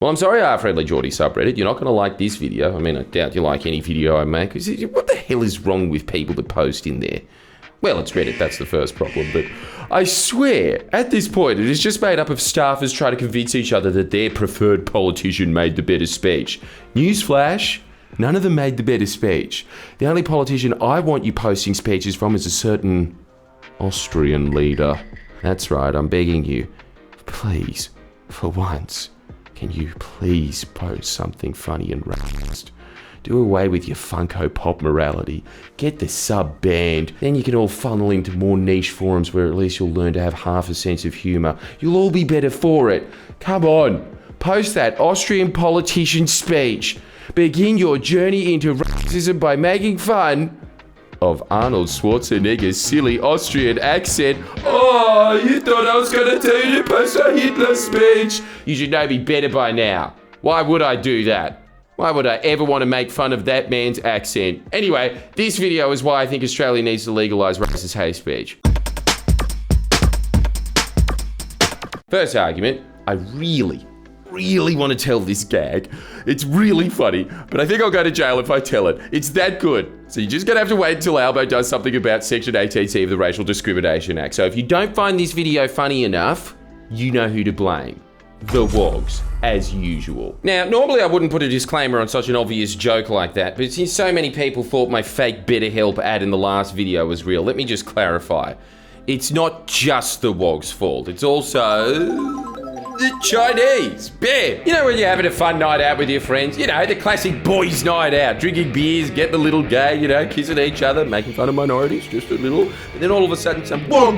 Well, I'm sorry, R. Friendly Geordie subreddit. You're not going to like this video. I mean, I doubt you like any video I make. What the hell is wrong with people that post in there? Well, it's Reddit, that's the first problem, but I swear, at this point, it is just made up of staffers trying to convince each other that their preferred politician made the better speech. Newsflash, none of them made the better speech. The only politician I want you posting speeches from is a certain Austrian leader. That's right, I'm begging you. Please, for once, can you please post something funny and racist? Do away with your Funko Pop morality. Get the sub banned. Then you can all funnel into more niche forums where at least you'll learn to have half a sense of humour. You'll all be better for it. Come on, post that Austrian politician speech. Begin your journey into racism by making fun of Arnold Schwarzenegger's silly Austrian accent. Oh, you thought I was going to tell you to post a Hitler speech? You should know me better by now. Why would I do that? Why would I ever want to make fun of that man's accent? Anyway, this video is why I think Australia needs to legalise racist hate speech. First argument, I really want to tell this gag. It's really funny, but I think I'll go to jail if I tell it. It's that good. So you're just going to have to wait until Albo does something about Section 18C of the Racial Discrimination Act. So if you don't find this video funny enough, you know who to blame. The Wogs, as usual. Now, normally I wouldn't put a disclaimer on such an obvious joke like that, but since so many people thought my fake BetterHelp ad in the last video was real, let me just clarify. It's not just the Wogs' fault, it's also the Chinese. Bam! You know when you're having a fun night out with your friends? You know, the classic boys' night out, drinking beers, getting a little gay, you know, kissing each other, making fun of minorities, just a little. And then all of a sudden some Wog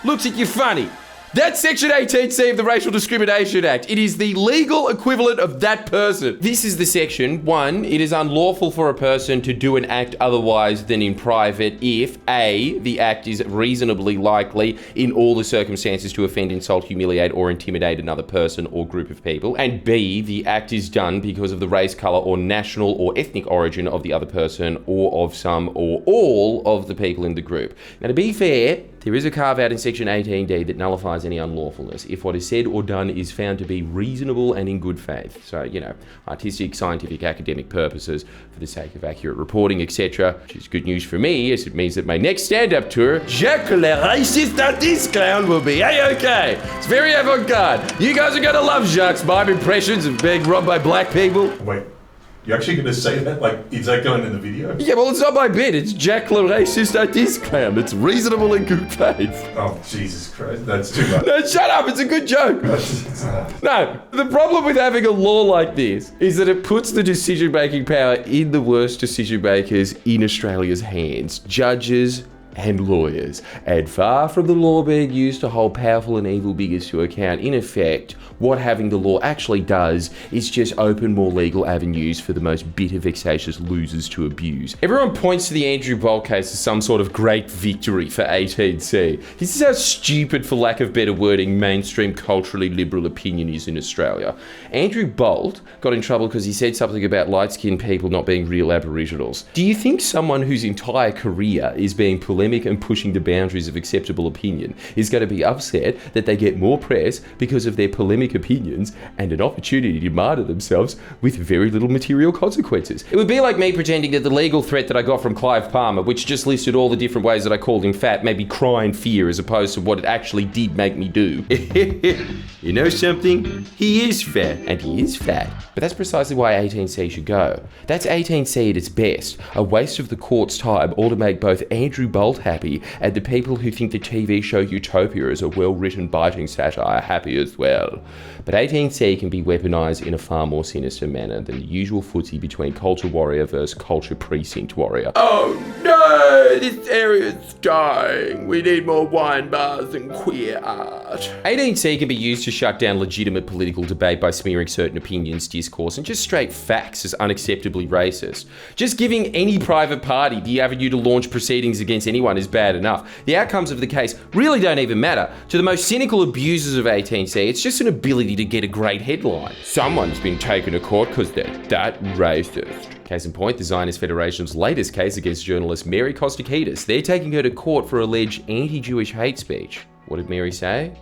looks at you funny. That's Section 18C of the Racial Discrimination Act. It is the legal equivalent of that person. This is the section. 1, it is unlawful for a person to do an act otherwise than in private if A, the act is reasonably likely in all the circumstances to offend, insult, humiliate, or intimidate another person or group of people, and B, the act is done because of the race, colour, or national or ethnic origin of the other person or of some or all of the people in the group. Now, to be fair, there is a carve-out in Section 18D that nullifies any unlawfulness if what is said or done is found to be reasonable and in good faith. So, you know, artistic, scientific, academic purposes for the sake of accurate reporting, etc. Which is good news for me, as it means that my next stand-up tour, Jacques le Raciste Artiste Clown, will be A-OK. It's very avant-garde. You guys are gonna love Jacques' mime impressions of being robbed by black people. Wait. You're actually going to say that? Like, is that going in the video? Yeah, well, it's not my bit. It's Jacques le Raciste Artiste Clown. It's reasonable and good faith. Oh, Jesus Christ. That's too much. No, shut up. It's a good joke. No, the problem with having a law like this is that it puts the decision-making power in the worst decision-makers in Australia's hands. Judges and lawyers. And far from the law being used to hold powerful and evil bigots to account, in effect, what having the law actually does is just open more legal avenues for the most bitter, vexatious losers to abuse. Everyone points to the Andrew Bolt case as some sort of great victory for 18C. This is how stupid, for lack of better wording, mainstream culturally liberal opinion is in Australia. Andrew Bolt got in trouble because he said something about light-skinned people not being real Aboriginals. Do you think someone whose entire career is being polemic and pushing the boundaries of acceptable opinion is going to be upset that they get more press because of their polemic opinions and an opportunity to martyr themselves with very little material consequences? It would be like me pretending that the legal threat that I got from Clive Palmer, which just listed all the different ways that I called him fat, made me cry in fear as opposed to what it actually did make me do. You know something? He is fat, and he is fat. But that's precisely why 18C should go. That's 18C at its best. A waste of the court's time, all to make both Andrew Bolt happy and the people who think the TV show Utopia is a well-written, biting satire happy as well. But 18C can be weaponised in a far more sinister manner than the usual footsie between culture warrior versus culture precinct warrior. Oh no, this area's dying. We need more wine bars and queer art. 18C can be used to shut down legitimate political debate by smearing certain opinions, discourse, and just straight facts as unacceptably racist. Just giving any private party the avenue to launch proceedings against anyone is bad enough. The outcomes of the case really don't even matter. To the most cynical abusers of 18C, it's just an ability to get a great headline. Someone's been taken to court because they're that racist. Case in point, the Zionist Federation's latest case against journalist Mary Kostakidis. They're taking her to court for alleged anti-Jewish hate speech. What did Mary say?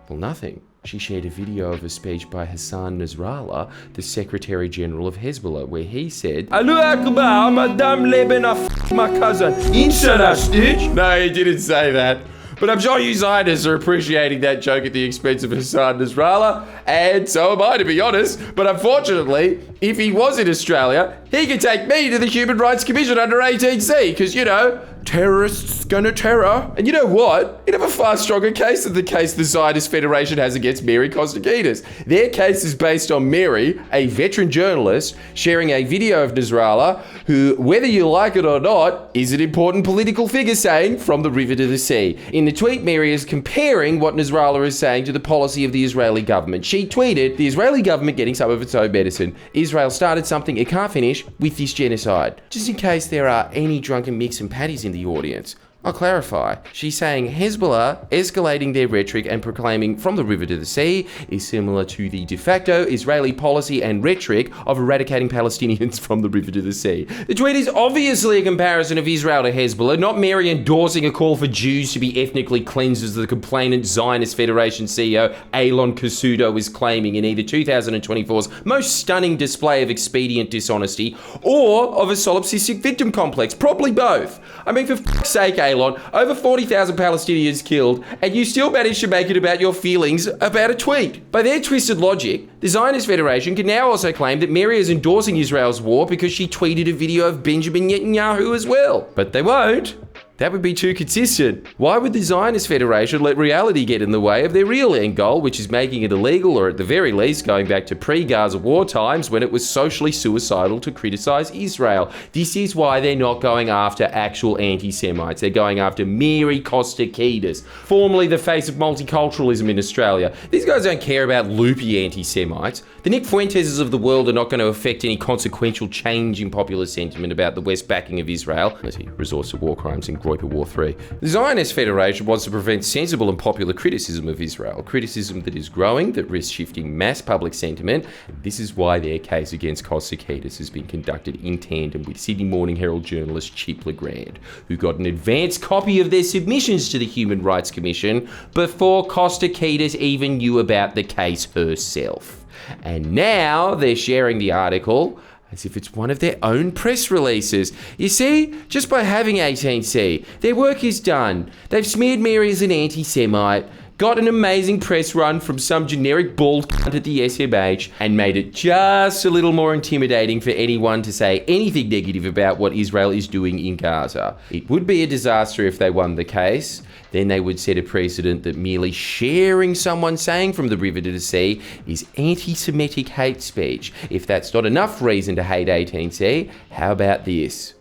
Well, nothing. she shared a video of a speech by Hassan Nasrallah, the Secretary General of Hezbollah, where he said, "Allahu Akbar, Madame Lebanon, my cousin. Insert us, stitch." No, he didn't say that. But I'm sure you Zionists are appreciating that joke at the expense of Hassan Nasrallah, and so am I, to be honest. But unfortunately, if he was in Australia, he could take me to the Human Rights Commission under 18C, because, you know, terrorists gonna terror. And you know what? You'd have a far stronger case than the case the Zionist Federation has against Mary Kostakidis. Their case is based on Mary, a veteran journalist, sharing a video of Nasrallah, who, whether you like it or not, is an important political figure, saying, "From the river to the sea." In the tweet, Mary is comparing what Nasrallah is saying to the policy of the Israeli government. She tweeted, "The Israeli government getting some of its own medicine. Israel started something it can't finish with this genocide." Just in case there are any drunken mix and patties in the audience, I'll clarify. She's saying Hezbollah escalating their rhetoric and proclaiming "from the river to the sea" is similar to the de facto Israeli policy and rhetoric of eradicating Palestinians from the river to the sea. The tweet is obviously a comparison of Israel to Hezbollah, not Mary endorsing a call for Jews to be ethnically cleansed, as the complainant Zionist Federation CEO Alon Kasudo is claiming in either 2024's most stunning display of expedient dishonesty or of a solipsistic victim complex. Probably both. I mean, for fuck's sake, Alon, over 40,000 Palestinians killed, and you still managed to make it about your feelings about a tweet. By their twisted logic, the Zionist Federation can now also claim that Mary is endorsing Israel's war because she tweeted a video of Benjamin Netanyahu as well. But they won't. That would be too consistent. Why would the Zionist Federation let reality get in the way of their real end goal, which is making it illegal, or at the very least going back to pre-Gaza war times when it was socially suicidal to criticize Israel? This is why they're not going after actual anti-Semites. They're going after Mary Kostakidis, formerly the face of multiculturalism in Australia. These guys don't care about loopy anti-Semites. The Nick Fuenteses of the world are not going to affect any consequential change in popular sentiment about the West backing of Israel, unless he resorts to war crimes in Groyper War 3. The Zionist Federation wants to prevent sensible and popular criticism of Israel, criticism that is growing, that risks shifting mass public sentiment. This is why their case against Kostakidis has been conducted in tandem with Sydney Morning Herald journalist Chip Legrand, who got an advance copy of their submissions to the Human Rights Commission before Kostakidis even knew about the case herself. And now they're sharing the article as if it's one of their own press releases. You see, just by having 18C, their work is done. They've smeared Mary as an anti-Semite, got an amazing press run from some generic bald cunt at the SMH, and made it just a little more intimidating for anyone to say anything negative about what Israel is doing in Gaza. It would be a disaster if they won the case. Then they would set a precedent that merely sharing someone saying "from the river to the sea" is anti-Semitic hate speech. If that's not enough reason to hate 18C, how about this?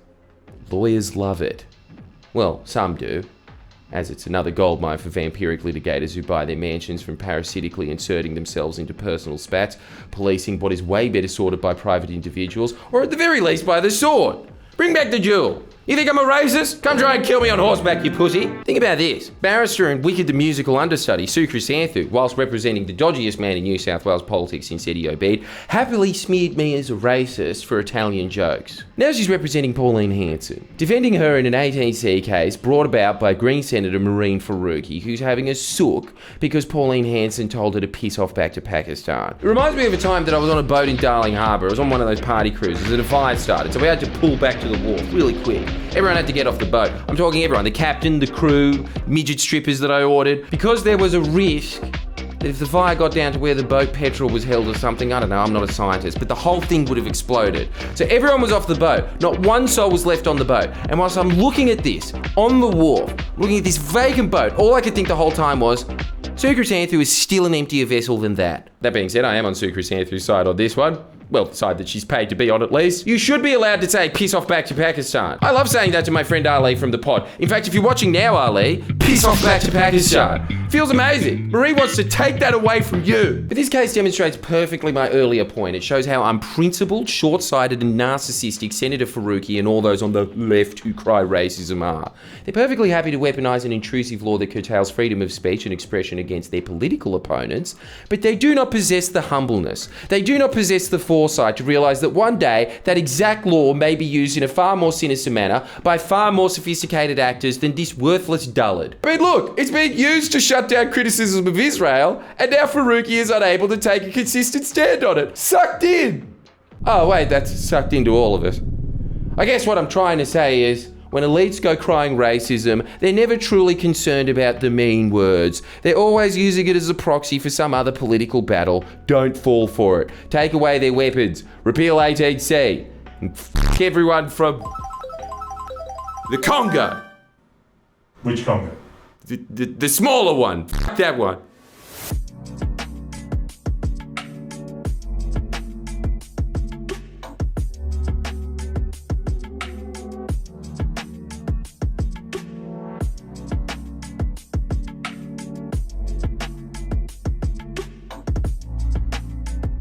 Lawyers love it. Well, some do, as it's another goldmine for vampiric litigators who buy their mansions from parasitically inserting themselves into personal spats, policing what is way better sorted by private individuals, or at the very least by the sword. Bring back the duel. You think I'm a racist? Come try and kill me on horseback, you pussy. Think about this. Barrister and Wicked the musical understudy, Sue Chrysanthu, whilst representing the dodgiest man in New South Wales politics since Eddie Obeid, happily smeared me as a racist for Italian jokes. Now she's representing Pauline Hanson, defending her in an 18C case brought about by Green Senator Marine Faruqi, who's having a sook because Pauline Hanson told her to piss off back to Pakistan. It reminds me of a time that I was on a boat in Darling Harbour. I was on one of those party cruises and a fire started, so we had to pull back to the wharf really quick. Everyone had to get off the boat. I'm talking everyone, the captain, the crew, midget strippers that I ordered. Because there was a risk that if the fire got down to where the boat petrol was held or something, I don't know, I'm not a scientist, but the whole thing would have exploded. So everyone was off the boat. Not one soul was left on the boat. And whilst I'm looking at this, on the wharf, looking at this vacant boat, all I could think the whole time was, Sue Chrysanthu is still an emptier vessel than that. That being said, I am on Sue Chrysanthu's side on this one. Well, the side that she's paid to be on at least. You should be allowed to say piss off back to Pakistan. I love saying that to my friend Ali from the pod. In fact, if you're watching now, Ali, piss off back to Pakistan. Feels amazing. Marie wants to take that away from you. But this case demonstrates perfectly my earlier point. It shows how unprincipled, short-sighted and narcissistic Senator Faruqi and all those on the left who cry racism are. They're perfectly happy to weaponise an intrusive law that curtails freedom of speech and expression against their political opponents, but they do not possess the humbleness. They do not possess the foresight foresight to realise that one day that exact law may be used in a far more sinister manner by far more sophisticated actors than this worthless dullard. I mean, look, it's being used to shut down criticism of Israel, and now Faruqi is unable to take a consistent stand on it. Sucked in! Oh, wait, that's sucked into all of us. I guess what I'm trying to say is, when elites go crying racism, they're never truly concerned about the mean words. They're always using it as a proxy for some other political battle. Don't fall for it. Take away their weapons. Repeal 18C. And f*** everyone from the Congo. Which Congo? The smaller one. F*** that one.